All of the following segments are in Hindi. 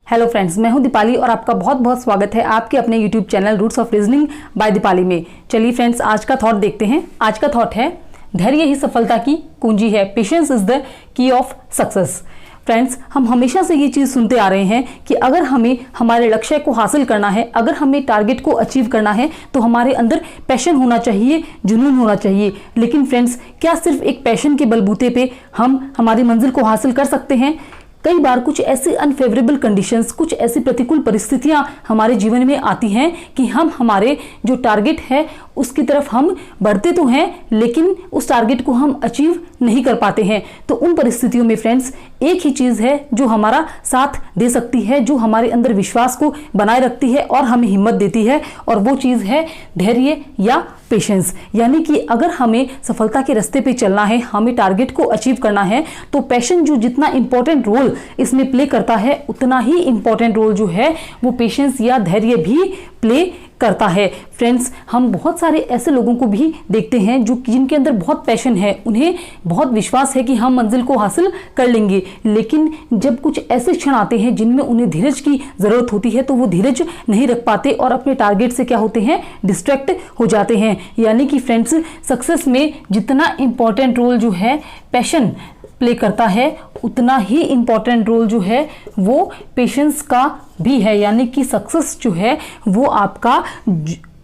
हेलो फ्रेंड्स, मैं हूं दीपाली और आपका बहुत बहुत स्वागत है आपके अपने YouTube channel roots of reasoning by Deepali में। चलिए फ्रेंड्स, आज का थॉट देखते हैं। आज का थॉट है, धैर्य ही सफलता की कुंजी है। Patience is the key of success. Friends, हम हमेशा से ये चीज़ सुनते आ रहे हैं कि अगर हमें हमारे लक्ष्य को हासिल करना है, अगर हमें टारगेट को अचीव करना है, तो हमारे अंदर पैशन होना चाहिए, जुनून होना चाहिए। लेकिन फ्रेंड्स, क्या सिर्फ एक पैशन के बलबूते पे हम हमारी मंजिल को हासिल कर सकते हैं? कई बार कुछ ऐसी अनफेवरेबल कंडीशंस, कुछ ऐसी प्रतिकूल परिस्थितियां हमारे जीवन में आती हैं कि हम हमारे जो टारगेट है उसकी तरफ हम बढ़ते तो हैं, लेकिन उस टारगेट को हम अचीव नहीं कर पाते हैं। तो उन परिस्थितियों में फ्रेंड्स, एक ही चीज़ है जो हमारा साथ दे सकती है, जो हमारे अंदर विश्वास को बनाए रखती है और हमें हिम्मत देती है, और वो चीज़ है धैर्य या पेशेंस। यानी कि अगर हमें सफलता के रास्ते पे चलना है, हमें टारगेट को अचीव करना है, तो पैशन जो जितना इंपॉर्टेंट रोल इसमें प्ले करता है, उतना ही इंपॉर्टेंट रोल जो है वो पेशेंस या धैर्य भी प्ले करता है। फ्रेंड्स, हम बहुत सारे ऐसे लोगों को भी देखते हैं जो जिनके अंदर बहुत पैशन है, उन्हें बहुत विश्वास है कि हम मंजिल को हासिल कर लेंगे, लेकिन जब कुछ ऐसे क्षण आते हैं जिनमें उन्हें धीरज की ज़रूरत होती है, तो वो धीरज नहीं रख पाते और अपने टारगेट से क्या होते हैं, डिस्ट्रैक्ट हो जाते हैं। यानी कि फ्रेंड्स, सक्सेस में जितना इंपॉर्टेंट रोल जो है पैशन प्ले करता है, उतना ही इंपॉर्टेंट रोल जो है वो पेशेंस का भी है। यानी कि सक्सेस जो है वो आपका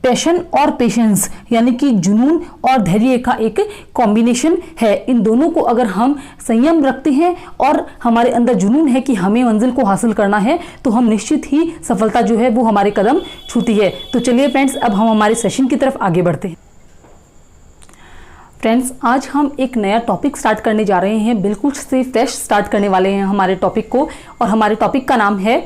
पैशन और पेशेंस यानी कि जुनून और धैर्य का एक कॉम्बिनेशन है। इन दोनों को अगर हम संयम रखते हैं और हमारे अंदर जुनून है कि हमें मंजिल को हासिल करना है, तो हम निश्चित ही सफलता जो है वो हमारे कदम छूती है। तो चलिए फ्रेंड्स, अब हम हमारे सेशन की तरफ आगे बढ़ते हैं। फ्रेंड्स, आज हम एक नया टॉपिक स्टार्ट करने जा रहे हैं, बिल्कुल से फ्रेश स्टार्ट करने वाले हैं हमारे टॉपिक को, और हमारे टॉपिक का नाम है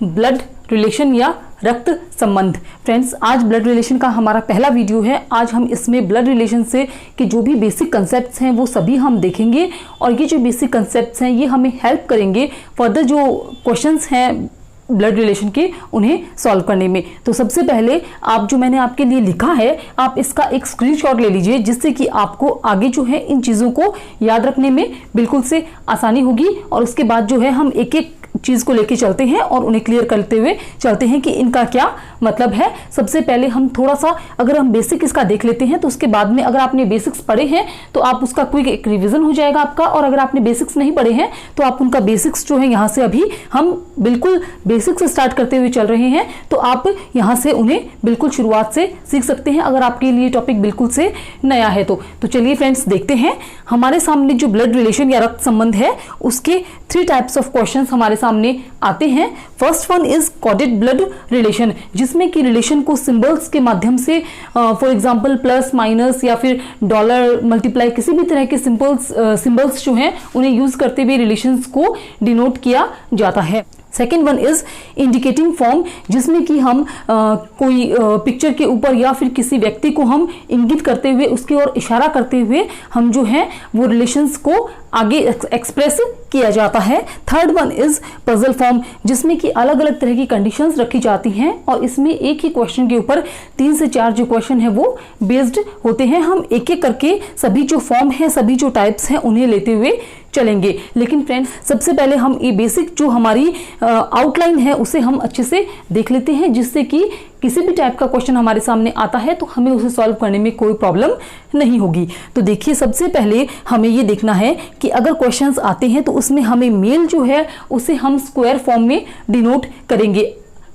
ब्लड रिलेशन या रक्त संबंध। फ्रेंड्स, आज ब्लड रिलेशन का हमारा पहला वीडियो है। आज हम इसमें ब्लड रिलेशन से के जो भी बेसिक कंसेप्ट्स हैं वो सभी हम देखेंगे, और ये जो बेसिक कंसेप्ट्स हैं ये हमें हेल्प करेंगे फर्दर जो क्वेश्चंस हैं ब्लड रिलेशन के, उन्हें सॉल्व करने में। तो सबसे पहले आप जो मैंने आपके लिए लिखा है, आप इसका एक स्क्रीनशॉट ले लीजिए, जिससे कि आपको आगे जो है इन चीज़ों को याद रखने में बिल्कुल से आसानी होगी। और उसके बाद जो है हम एक एक चीज़ को लेके चलते हैं और उन्हें क्लियर करते हुए चलते हैं कि इनका क्या मतलब है। सबसे पहले हम थोड़ा सा अगर हम बेसिक इसका देख लेते हैं, तो उसके बाद में अगर आपने बेसिक्स पढ़े हैं तो आप उसका क्विक एक रिवीजन हो जाएगा आपका, और अगर आपने बेसिक्स नहीं पढ़े हैं तो आप उनका बेसिक्स जो है यहाँ से अभी हम बिल्कुल बेसिक्स से स्टार्ट करते हुए चल रहे हैं, तो आप यहाँ से उन्हें बिल्कुल शुरुआत से सीख सकते हैं अगर आपके लिए टॉपिक बिल्कुल से नया है तो चलिए फ्रेंड्स, देखते हैं हमारे सामने जो ब्लड रिलेशन या रक्त संबंध है उसके 3 टाइप्स ऑफ क्वेश्चन हमारे सामने आते हैं। First one is coded blood relation, जिसमें कि रिलेशन को सिंबल्स के माध्यम से, फॉर एग्जांपल प्लस माइनस या फिर डॉलर मल्टीप्लाई, किसी भी तरह के सिंबल्स जो हैं उन्हें यूज करते हुए रिलेशंस को डिनोट किया जाता है। Second one is indicating form, जिसमें कि हम कोई पिक्चर के ऊपर या फिर किसी व्यक्ति को हम इंगित करते हुए, उसकी ओर इशारा करते हुए हम जो है वो रिलेशंस को आगे एक्सप्रेस किया जाता है। Third one is puzzle form, जिसमें कि अलग अलग तरह की कंडीशंस रखी जाती हैं और इसमें एक ही क्वेश्चन के ऊपर 3 से 4 जो क्वेश्चन है वो बेस्ड होते हैं। हम एक एक करके सभी जो फॉर्म है, सभी जो टाइप्स हैं उन्हें लेते हुए चलेंगे। लेकिन फ्रेंड्स, सबसे पहले हम ये बेसिक जो हमारी आउटलाइन है उसे हम अच्छे से देख लेते हैं, जिससे कि किसी भी टाइप का क्वेश्चन हमारे सामने आता है तो हमें उसे सॉल्व करने में कोई प्रॉब्लम नहीं होगी। तो देखिए, सबसे पहले हमें ये देखना है कि अगर क्वेश्चंस आते हैं तो उसमें हमें मेल जो है उसे हम स्क्वायर फॉर्म में डिनोट करेंगे।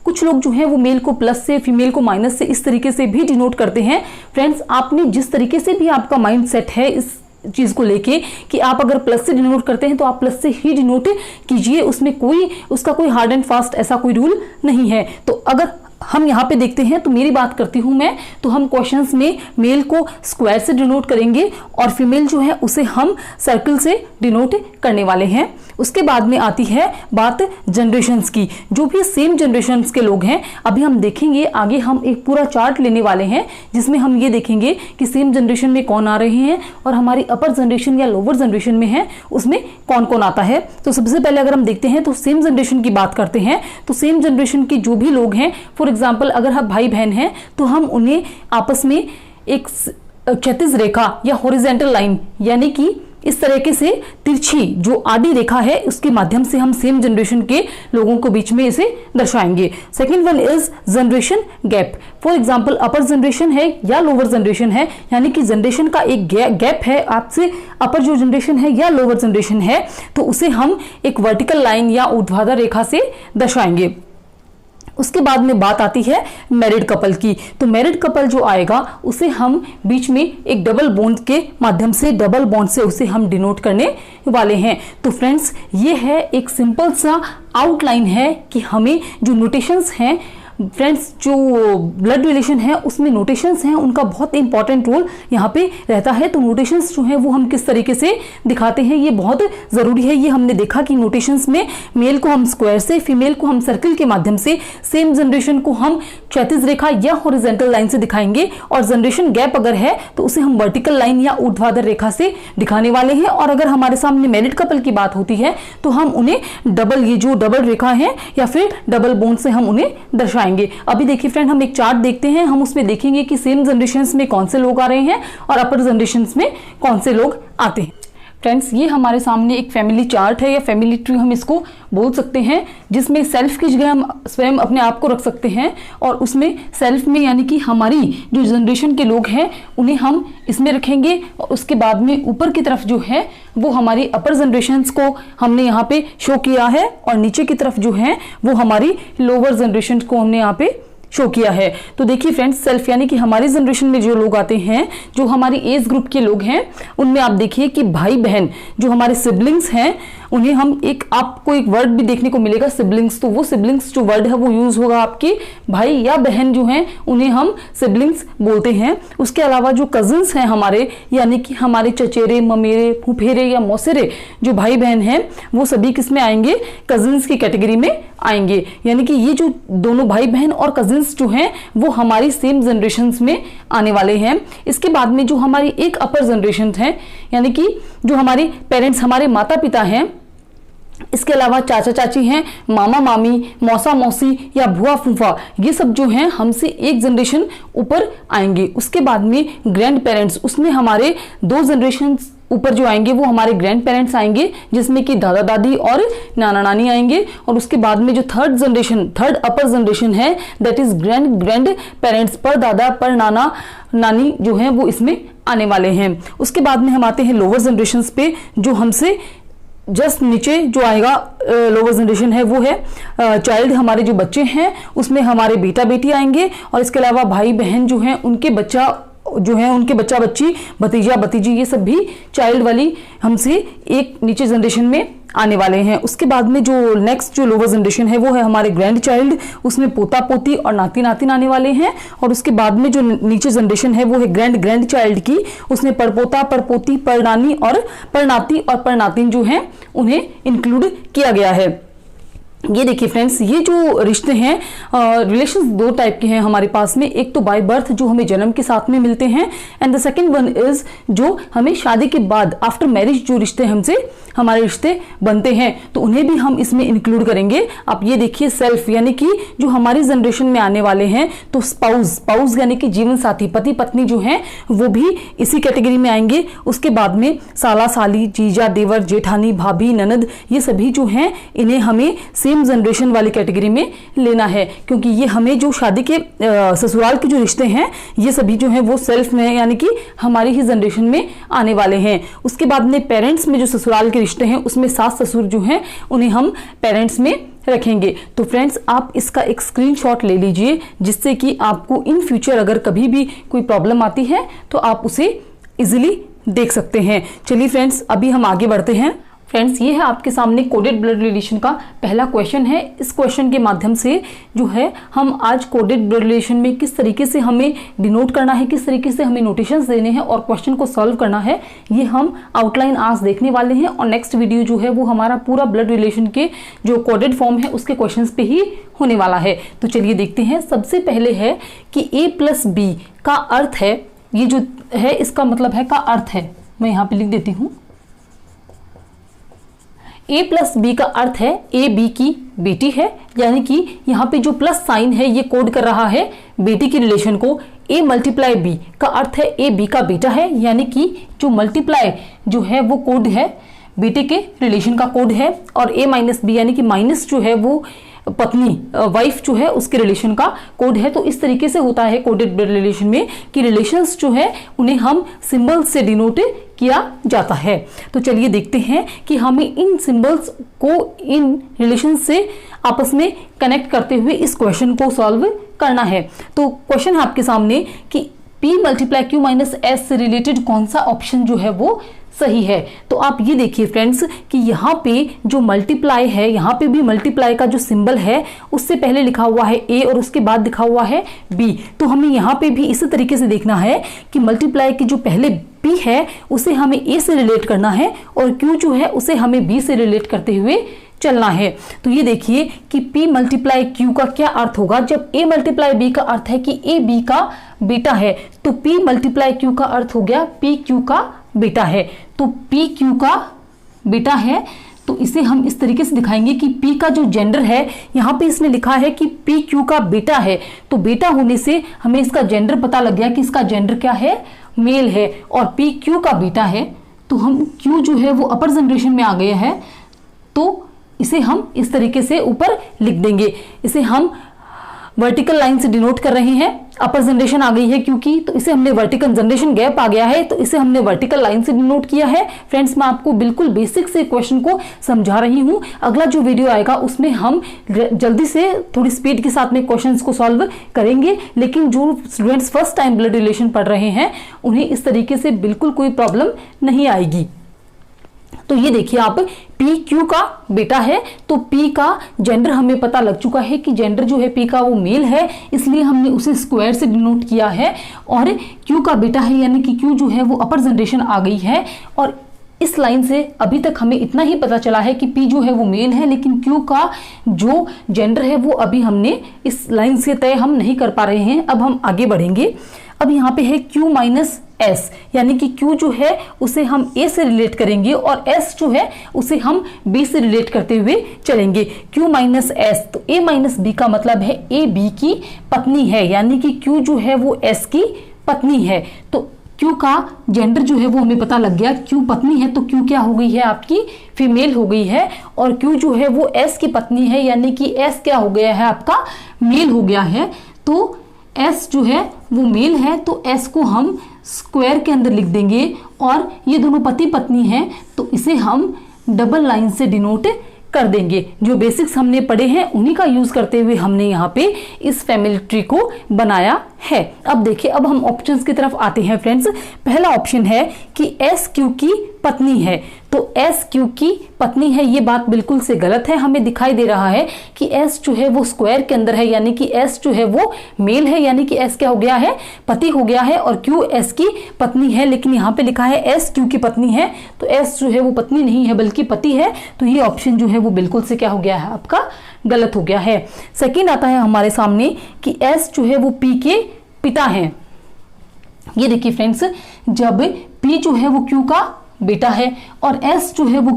कुछ लोग जो है वो मेल को प्लस से, फीमेल को माइनस से, इस तरीके से भी डिनोट करते हैं। फ्रेंड्स, आपने जिस तरीके से भी आपका माइंड सेट है इस चीज को लेके कि आप अगर प्लस से डिनोट करते हैं तो आप प्लस से ही डिनोट कीजिए, उसमें उसका कोई हार्ड एंड फास्ट ऐसा कोई रूल नहीं है। तो अगर हम यहाँ पे देखते हैं, तो मेरी बात करती हूँ मैं, तो हम क्वेश्चंस में मेल को स्क्वायर से डिनोट करेंगे और फीमेल जो है उसे हम सर्कल से डिनोट करने वाले हैं। उसके बाद में आती है बात जनरेशंस की। जो भी सेम जनरेशंस के लोग हैं, अभी हम देखेंगे आगे, हम एक पूरा चार्ट लेने वाले हैं जिसमें हम ये देखेंगे कि सेम जनरेशन में कौन आ रहे हैं और हमारी अपर जनरेशन या लोअर जनरेशन में है उसमें कौन कौन आता है। तो सबसे पहले अगर हम देखते हैं तो सेम जनरेशन की बात करते हैं, तो सेम जनरेशन के जो भी लोग हैं, फॉर एग्जाम्पल अगर हम भाई बहन हैं तो हम उन्हें आपस में एक क्षैतिज रेखा या हॉरिजॉन्टल लाइन यानी कि इस तरीके से तिरछी जो आडी रेखा है उसके माध्यम से हम सेम जनरेशन के लोगों के बीच में इसे दर्शाएंगे। Second one is generation gap. For example upper generation है या लोअर जनरेशन है, यानी कि जनरेशन का एक गैप है आपसे, अपर जो जनरेशन है या लोअर जनरेशन है, तो उसे हम एक वर्टिकल लाइन या ऊर्ध्वाधर रेखा से दर्शाएंगे। उसके बाद में बात आती है मैरिड कपल की। तो मैरिड कपल जो आएगा उसे हम बीच में एक डबल बॉन्ड के माध्यम से, डबल बॉन्ड से उसे हम डिनोट करने वाले हैं। तो फ्रेंड्स ये है एक सिंपल सा आउटलाइन है कि हमें जो नोटेशंस हैं फ्रेंड्स, जो ब्लड रिलेशन है उसमें नोटेशंस हैं, उनका बहुत इंपॉर्टेंट रोल यहाँ पे रहता है। तो नोटेशंस जो है वो हम किस तरीके से दिखाते हैं ये बहुत ज़रूरी है। ये हमने देखा कि नोटेशंस में मेल को हम स्क्वायर से, फीमेल को हम सर्किल के माध्यम से, सेम जनरेशन को हम क्षैतिज रेखा या हॉरिजॉन्टल लाइन से दिखाएंगे, और जनरेशन गैप अगर है तो उसे हम वर्टिकल लाइन या ऊर्ध्वाधर रेखा से दिखाने वाले हैं। और अगर हमारे सामने मैरिड कपल की बात होती है तो हम उन्हें डबल, ये जो डबल रेखा है या फिर डबल बॉन्ड से हम उन्हें दर्शाएंगे। अभी देखिए फ्रेंड, हम एक चार्ट देखते हैं, हम उसमें देखेंगे कि सेम जनरेशंस में कौन से लोग आ रहे हैं और अपर जनरेशंस में कौन से लोग आते हैं। फ्रेंड्स ये हमारे सामने एक फैमिली चार्ट है या फैमिली ट्री हम इसको बोल सकते हैं, जिसमें सेल्फ की जगह हम स्वयं अपने आप को रख सकते हैं, और उसमें सेल्फ में यानी कि हमारी जो जनरेशन के लोग हैं उन्हें हम इसमें रखेंगे, और उसके बाद में ऊपर की तरफ जो है वो हमारी अपर जनरेशन्स को हमने यहाँ पे शो किया है, और नीचे की तरफ जो है वो हमारी लोअर जनरेशन को हमने यहाँ पे शो किया है। तो देखिए फ्रेंड्स, सेल्फ यानी कि हमारी जनरेशन में जो लोग आते हैं, जो हमारी एज ग्रुप के लोग हैं, उनमें आप देखिए कि भाई बहन जो हमारे सिबलिंग्स हैं उन्हें हम आपको एक वर्ड भी देखने को मिलेगा सिबलिंग्स। तो वो सिबलिंग्स जो वर्ड है वो यूज होगा आपके भाई या बहन जो हैं उन्हें हम सिबलिंग्स बोलते हैं। उसके अलावा जो कजिन्स हैं हमारे, यानी कि हमारे चचेरे, ममेरे, फुफेरे या मौसेरे जो भाई बहन हैं, वो सभी किस में आएंगे? कजिन्स की कैटेगरी में आएंगे। यानी कि ये जो दोनों भाई बहन और कजिन्स जो हैं वो हमारी सेम जनरेशन्स में आने वाले हैं। इसके बाद में जो हमारी एक अपर जनरेशन है, यानी कि जो हमारे पेरेंट्स, हमारे माता पिता हैं, इसके अलावा चाचा चाची हैं, मामा मामी, मौसा मौसी या भुआ फूफा, ये सब जो हैं हमसे एक जनरेशन ऊपर आएंगे। उसके बाद में ग्रैंड पेरेंट्स, उसमें हमारे 2 जनरेशन ऊपर जो आएंगे वो हमारे ग्रैंड पेरेंट्स आएंगे, जिसमें कि दादा दादी और नाना नानी आएंगे। और उसके बाद में जो थर्ड अपर जनरेशन है, दैट इज ग्रैंड पेरेंट्स, पर दादा पर नाना नानी जो है वो इसमें आने वाले हैं। उसके बाद में हम आते हैं लोअर जनरेशन पे, जो हमसे जस्ट नीचे जो आएगा लोअर जनरेशन है वो है चाइल्ड, हमारे जो बच्चे हैं उसमें हमारे बेटा बेटी आएंगे, और इसके अलावा भाई बहन जो हैं उनके बच्चा जो है, उनके बच्चा बच्ची, भतीजा भतीजी, ये सब भी चाइल्ड वाली हमसे एक नीचे जनरेशन में आने वाले हैं। उसके बाद में जो नेक्स्ट जो लोअर जनरेशन है वो है हमारे ग्रैंड चाइल्ड, उसमें पोता पोती और नाती नातिन आने वाले हैं। और उसके बाद में जो नीचे जनरेशन है वो है ग्रैंड चाइल्ड की, उसमें परपोता, परपोती, परनानी और परनाती और परनातिन जो हैं उन्हें इंक्लूड किया गया है। ये देखिए फ्रेंड्स, ये जो रिश्ते हैं, रिलेशंस 2 टाइप के हैं हमारे पास में। एक तो बाय बर्थ जो हमें जन्म के साथ में मिलते हैं, and the second one is जो हमें शादी के बाद आफ्टर मैरिज जो रिश्ते हमसे हमारे रिश्ते बनते हैं, तो उन्हें भी हम इसमें इंक्लूड करेंगे। आप ये देखिए सेल्फ, यानी कि जो हमारी जनरेशन में आने वाले हैं, तो स्पाउस यानी कि जीवन साथी, पति पत्नी जो हैं वो भी इसी कैटेगरी में आएंगे। उसके बाद में साला साली, जीजा, देवर, जेठानी, भाभी, ननद, ये सभी जो हैं इन्हें हमें सेम जनरेशन वाली कैटेगरी में लेना है, क्योंकि ये हमें जो शादी के ससुराल के जो रिश्ते हैं ये सभी जो हैं वो सेल्फ में यानी कि हमारी ही जनरेशन में आने वाले हैं। उसके बाद में पेरेंट्स में जो ससुराल के रिश्ते हैं उसमें सास ससुर जो हैं उन्हें हम पेरेंट्स में रखेंगे। तो फ्रेंड्स आप इसका एक स्क्रीनशॉट ले लीजिए, जिससे कि आपको इन फ्यूचर अगर कभी भी कोई प्रॉब्लम आती है तो आप उसे इजीली देख सकते हैं। चलिए फ्रेंड्स अभी हम आगे बढ़ते हैं। फ्रेंड्स ये है आपके सामने कोडेड ब्लड रिलेशन का पहला क्वेश्चन है। इस क्वेश्चन के माध्यम से जो है हम आज कोडेड ब्लड रिलेशन में किस तरीके से हमें डिनोट करना है, किस तरीके से हमें नोटेशंस देने हैं और क्वेश्चन को सॉल्व करना है, ये हम आउटलाइन आज देखने वाले हैं। और नेक्स्ट वीडियो जो है वो हमारा पूरा ब्लड रिलेशन के जो कोडेड फॉर्म है उसके क्वेश्चन पे ही होने वाला है। तो चलिए देखते हैं। सबसे पहले है कि A+B का अर्थ है, ये जो है इसका मतलब है का अर्थ है, मैं यहाँ पे लिख देती हूँ। A+B का अर्थ है A B की बेटी है, यानी कि यहाँ पे जो प्लस साइन है ये कोड कर रहा है बेटी की रिलेशन को। A मल्टीप्लाई B का अर्थ है A B का बेटा है, यानी कि जो मल्टीप्लाई जो है वो कोड है बेटे के रिलेशन का कोड है, और A माइनस B यानी कि माइनस जो है वो पत्नी वाइफ जो है उसके रिलेशन का कोड है। तो इस तरीके से होता है कोडेड ब्लड रिलेशन में कि रिलेशंस जो है उन्हें हम सिंबल्स से डिनोट किया जाता है। तो चलिए देखते हैं कि हमें इन सिंबल्स को इन रिलेशन से आपस में कनेक्ट करते हुए इस क्वेश्चन को सॉल्व करना है। तो क्वेश्चन है आपके सामने कि P multiply Q minus S से रिलेटेड कौन सा ऑप्शन जो है वो सही है। तो आप ये देखिए फ्रेंड्स कि यहाँ पे जो मल्टीप्लाई है, यहाँ पे भी मल्टीप्लाई का जो सिंबल है उससे पहले लिखा हुआ है A और उसके बाद लिखा हुआ है B। तो हमें यहाँ पे भी इसी तरीके से देखना है कि मल्टीप्लाई की जो पहले P है उसे हमें A से रिलेट करना है और Q जो है उसे हमें B से रिलेट करते हुए चलना है। तो ये देखिए कि P मल्टीप्लाई Q का क्या अर्थ होगा। जब A मल्टीप्लाई B का अर्थ है कि A B का बेटा है, तो P मल्टीप्लाई Q का अर्थ हो गया P Q का बेटा है। तो P Q का बेटा है, तो इसे हम इस तरीके से दिखाएंगे कि P का जो जेंडर है, यहाँ पे इसने लिखा है कि P Q का बेटा है, तो बेटा होने से हमें इसका जेंडर पता लग गया कि इसका जेंडर क्या है, मेल है। और P Q का बेटा है, तो हम Q जो है वो अपर जनरेशन में आ गया है, तो इसे हम इस तरीके से ऊपर लिख देंगे। इसे हम वर्टिकल लाइन से डिनोट कर रहे हैं, अपर जनरेशन आ गई है क्योंकि, तो इसे हमने वर्टिकल जनरेशन गैप आ गया है, तो इसे हमने वर्टिकल लाइन से डिनोट किया है। फ्रेंड्स, मैं आपको बिल्कुल बेसिक से क्वेश्चन को समझा रही हूँ। अगला जो वीडियो आएगा उसमें हम जल्दी से थोड़ी स्पीड के साथ में क्वेश्चंस को सॉल्व करेंगे, लेकिन जो students first time blood relation पढ़ रहे हैं उन्हें इस तरीके से बिल्कुल कोई प्रॉब्लम नहीं आएगी। तो ये देखिए आप P Q का बेटा है, तो P का जेंडर हमें पता लग चुका है कि जेंडर जो है P का वो मेल है, इसलिए हमने उसे स्क्वायर से डिनोट किया है। और Q का बेटा है यानी कि Q जो है वो अपर जनरेशन आ गई है। और इस लाइन से अभी तक हमें इतना ही पता चला है कि P जो है वो मेल है, लेकिन Q का जो जेंडर है वो अभी हमने इस लाइन से तय हम नहीं कर पा रहे हैं। अब हम आगे बढ़ेंगे। अब यहाँ पे है Q माइनस S, यानी कि Q जो है उसे हम A से रिलेट करेंगे और S जो है उसे हम B से रिलेट करते हुए चलेंगे। Q माइनस S, तो A माइनस B का मतलब है A B की पत्नी है, यानी कि Q जो है वो S की पत्नी है। तो Q का जेंडर जो है वो हमें पता लग गया, Q पत्नी है तो Q क्या हो गई है, आपकी फीमेल हो गई है। और Q जो है वो S की पत्नी है, यानी कि S क्या हो गया है, आपका मेल हो गया है। तो S जो है वो मेल है, तो S को हम स्क्वायर के अंदर लिख देंगे। और ये दोनों पति पत्नी हैं, तो इसे हम डबल लाइन से डिनोट कर देंगे। जो बेसिक्स हमने पढ़े हैं उन्हीं का यूज करते हुए हमने यहाँ पे इस फैमिली ट्री को बनाया है। अब देखिए, अब हम ऑप्शंस की तरफ आते हैं फ्रेंड्स। पहला ऑप्शन है कि S Q की पत्नी है, तो S Q की पत्नी है, ये बात बिल्कुल से गलत है। हमें दिखाई दे रहा है कि S जो है वो स्क्वायर के अंदर है, यानी कि S जो है वो मेल है, यानी कि S क्या हो गया है, पति हो गया है। और Q S की पत्नी है, लेकिन यहाँ पे लिखा है S Q की पत्नी है, तो S जो है वो पत्नी नहीं है बल्कि पति है। तो ये ऑप्शन जो है वो बिल्कुल से क्या हो गया है, आपका गलत हो गया है। सेकेंड आता है हमारे सामने कि S जो है वो P के पिता है। ये देखिए फ्रेंड्स, जब P जो है वो Q का बेटा है और S जो है वो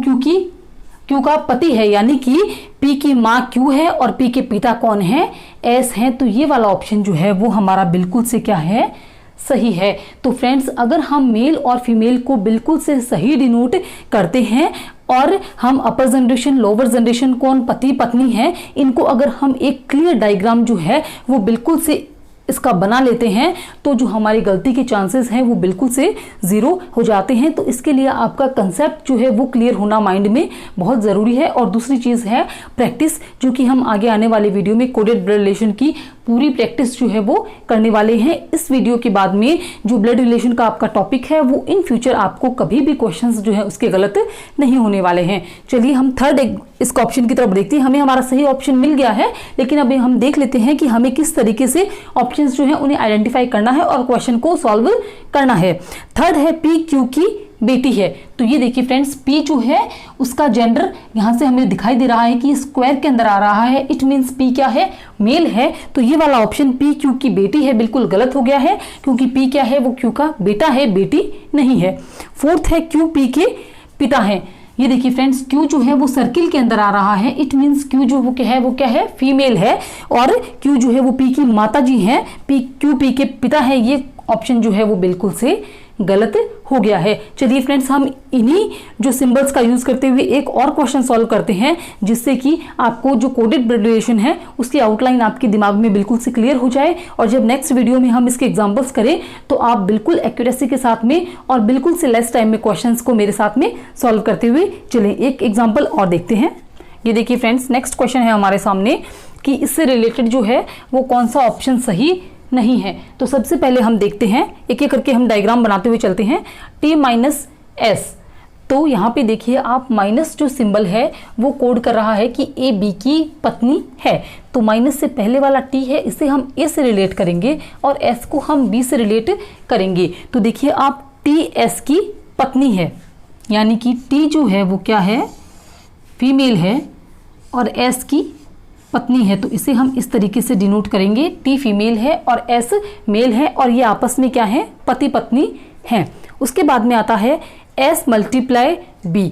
Q का पति है, यानी कि P की माँ Q है और P के पिता कौन है, S है। तो ये वाला ऑप्शन जो है वो हमारा बिल्कुल से क्या है, सही है। तो फ्रेंड्स, अगर हम मेल और फीमेल को बिल्कुल से सही डिनोट करते हैं और हम अपर जनरेशन लोअर जनरेशन कौन पति पत्नी है, इनको अगर हम एक क्लियर डायग्राम जो है वो बिल्कुल से इसका बना लेते हैं, तो जो हमारी गलती के चांसेस हैं वो बिल्कुल से जीरो हो जाते हैं। तो इसके लिए आपका कंसेप्ट जो है वो क्लियर होना माइंड में बहुत ज़रूरी है। और दूसरी चीज़ है प्रैक्टिस, जो कि हम आगे आने वाले वीडियो में कोडेड ब्लड रिलेशन की पूरी प्रैक्टिस जो है वो करने वाले हैं। इस वीडियो के बाद में जो ब्लड रिलेशन का आपका टॉपिक है वो इन फ्यूचर आपको कभी भी क्वेश्चंस जो है उसके गलत नहीं होने वाले हैं। चलिए हम थर्ड इसका ऑप्शन की तरफ देखते हैं। हमें हमारा सही ऑप्शन मिल गया है, लेकिन अभी हम देख लेते हैं कि हमें किस तरीके से ऑप्शंस जो है उन्हें आइडेंटिफाई करना है और क्वेश्चन को सॉल्व करना है। थर्ड है P Q की बेटी है। तो ये देखिए फ्रेंड्स, P जो है उसका जेंडर यहाँ से हमें दिखाई दे रहा है कि स्क्वायर के अंदर आ रहा है, इट मीन्स P क्या है, मेल है। तो ये वाला ऑप्शन P Q की बेटी है बिल्कुल गलत हो गया है, क्योंकि P क्या है, वो Q का बेटा है, बेटी नहीं है। फोर्थ है Q P के पिता है। ये देखिए फ्रेंड्स, क्यू जो है वो सर्किल के अंदर आ रहा है, इट मीन्स क्यू जो वो क्या है फीमेल है, और क्यू जो है वो पी की माता जी है, क्यू पी के पिता है। ये ऑप्शन जो है वो बिल्कुल से गलत हो गया है। चलिए फ्रेंड्स, हम इन्हीं जो सिंबल्स का यूज करते हुए एक और क्वेश्चन सॉल्व करते हैं, जिससे कि आपको जो कोडेड ब्लड रिलेशन है उसकी आउटलाइन आपके दिमाग में बिल्कुल से क्लियर हो जाए, और जब नेक्स्ट वीडियो में हम इसके एग्जांपल्स करें तो आप बिल्कुल एक्यूरेसी के साथ में और बिल्कुल से लेस टाइम में क्वेश्चंस को मेरे साथ में सॉल्व करते हुए चलें। एक एग्जाम्पल और देखते हैं। ये देखिए फ्रेंड्स, नेक्स्ट क्वेश्चन है हमारे सामने कि इससे रिलेटेड जो है वो कौन सा ऑप्शन सही नहीं है। तो सबसे पहले हम देखते हैं, एक एक करके हम डायग्राम बनाते हुए चलते हैं। T माइनस एस, तो यहाँ पे देखिए आप, माइनस जो सिंबल है वो कोड कर रहा है कि ए बी की पत्नी है। तो माइनस से पहले वाला T है, इसे हम ए से रिलेट करेंगे और S को हम B से रिलेट करेंगे। तो देखिए आप, T S की पत्नी है, यानी कि T जो है वो क्या है, फीमेल है, और S की पत्नी है। तो इसे हम इस तरीके से डिनोट करेंगे, T फीमेल है और S मेल है, और ये आपस में क्या है, पति पत्नी हैं। उसके बाद में आता है S मल्टीप्लाई B,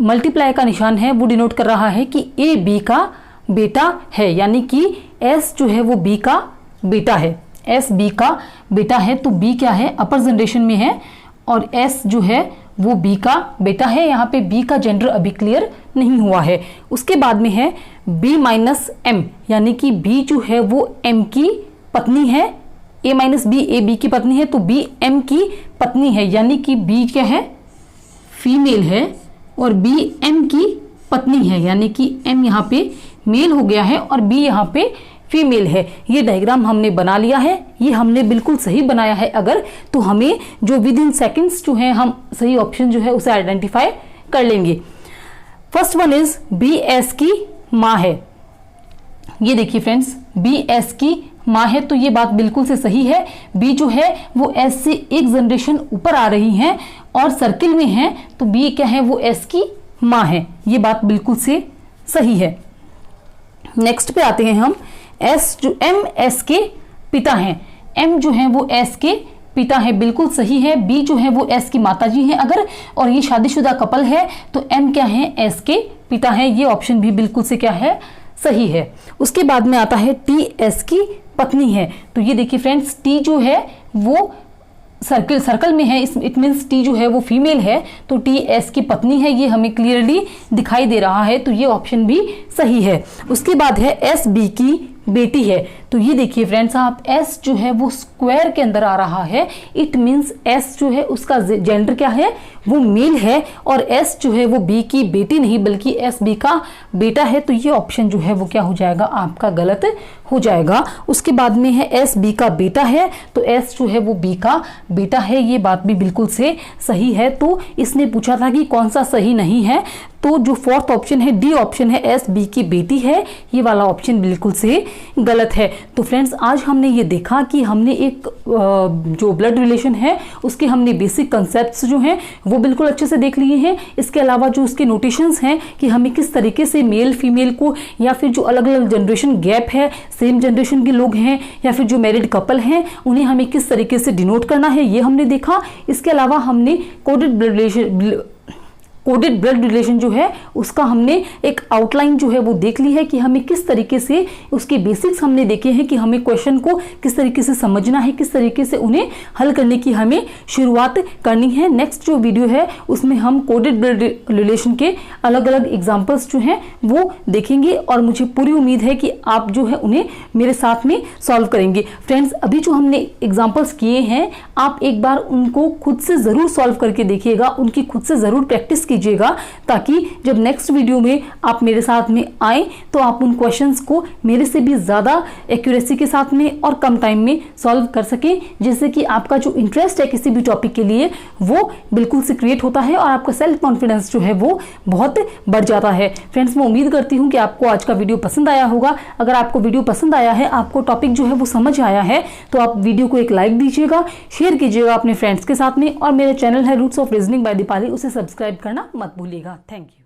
मल्टीप्लाई का निशान है वो डिनोट कर रहा है कि A B का बेटा है, यानी कि S जो है वो B का बेटा है, S B का बेटा है। तो B क्या है, अपर जनरेशन में है, और S जो है वो B का बेटा है। यहाँ पे B का जेंडर अभी क्लियर नहीं हुआ है। उसके बाद में है B माइनस M, यानी कि B जो है वो M की पत्नी है, A minus B A B की पत्नी है, तो B M की पत्नी है, यानी कि B क्या है, फीमेल है, और B M की पत्नी है, यानी कि M यहाँ पे मेल हो गया है और B यहाँ पे फीमेल है। ये डायग्राम हमने बना लिया है, ये हमने बिल्कुल सही बनाया है अगर, तो हमें जो विद इन सेकेंड्स जो है हम सही ऑप्शन जो है उसे आइडेंटिफाई कर लेंगे। First one is B S की माँ है। ये देखिए फ्रेंड्स, बी एस की माँ है, तो ये बात बिल्कुल से सही है। बी जो है वो एस से एक जनरेशन ऊपर आ रही है और सर्किल में है, तो बी क्या है, वो एस की माँ है। ये बात बिल्कुल से सही है। नेक्स्ट पे आते हैं हम, एस जो एम एस के पिता हैं, एम जो है वो एस के पिता है, बिल्कुल सही है। बी जो है वो एस की माताजी है अगर, और ये शादीशुदा कपल है, तो एम क्या है, एस के पिता है। ये ऑप्शन भी बिल्कुल से क्या है, सही है। उसके बाद में आता है टी एस की पत्नी है। तो ये देखिए फ्रेंड्स, टी जो है वो सर्कल में है, इट मीन्स टी जो है वो फीमेल है, तो टी एस की पत्नी है, ये हमें क्लियरली दिखाई दे रहा है, तो ये ऑप्शन भी सही है। उसके बाद है एस बी की बेटी है। तो ये देखिए फ्रेंड्स, आप एस जो है वो स्क्वायर के अंदर आ रहा है, इट मीन्स एस जो है उसका जेंडर क्या है, वो मेल है, और एस जो है वो बी की बेटी नहीं बल्कि एस बी का बेटा है। तो ये ऑप्शन जो है वो क्या हो जाएगा, आपका गलत हो जाएगा। उसके बाद में है एस बी का बेटा है, तो एस जो है वो बी का बेटा है, ये बात भी बिल्कुल से सही है। तो इसने पूछा था कि कौन सा सही नहीं है, तो जो फोर्थ ऑप्शन है, डी ऑप्शन है, एस बी की बेटी है, ये वाला ऑप्शन बिल्कुल से गलत है। तो फ्रेंड्स, आज हमने ये देखा कि हमने एक जो ब्लड रिलेशन है उसके हमने बेसिक कंसेप्ट्स जो हैं वो बिल्कुल अच्छे से देख लिए हैं। इसके अलावा जो उसके नोटेशंस हैं कि हमें किस तरीके से मेल फीमेल को, या फिर जो अलग अलग जनरेशन गैप है, सेम जनरेशन के लोग हैं या फिर जो मैरिड कपल हैं, उन्हें हमें किस तरीके से डिनोट करना है, ये हमने देखा। इसके अलावा हमने कोडेड ब्लड रिलेशन जो है उसका हमने एक आउटलाइन जो है वो देख ली है कि हमें किस तरीके से उसके बेसिक्स हमने देखे हैं कि हमें क्वेश्चन को किस तरीके से समझना है, किस तरीके से उन्हें हल करने की हमें शुरुआत करनी है। नेक्स्ट जो वीडियो है उसमें हम कोडेड ब्लड रिलेशन के अलग अलग एग्जाम्पल्स जो हैं वो देखेंगे, और मुझे पूरी उम्मीद है कि आप जो है उन्हें मेरे साथ में सॉल्व करेंगे। फ्रेंड्स, अभी जो हमने एग्जाम्पल्स किए हैं आप एक बार उनको खुद से ज़रूर सॉल्व करके देखिएगा, उनकी खुद से ज़रूर प्रैक्टिस कीजिएगा, ताकि जब नेक्स्ट वीडियो में आप मेरे साथ में आए तो आप उन क्वेश्चंस को मेरे से भी ज़्यादा एक्यूरेसी के साथ में और कम टाइम में सॉल्व कर सकें, जिससे कि आपका जो इंटरेस्ट है किसी भी टॉपिक के लिए वो बिल्कुल से क्रिएट होता है और आपका सेल्फ कॉन्फिडेंस जो है वो बहुत बढ़ जाता है। फ्रेंड्स, मैं उम्मीद करती हूँ कि आपको आज का वीडियो पसंद आया होगा। अगर आपको वीडियो पसंद आया है, आपको टॉपिक जो है वो समझ आया है, तो आप वीडियो को एक लाइक दीजिएगा, शेयर कीजिएगा अपने फ्रेंड्स के साथ में, और मेरे चैनल है roots of reasoning by Deepali, उसे सब्सक्राइब करना मत भूलिएगा। Thank you.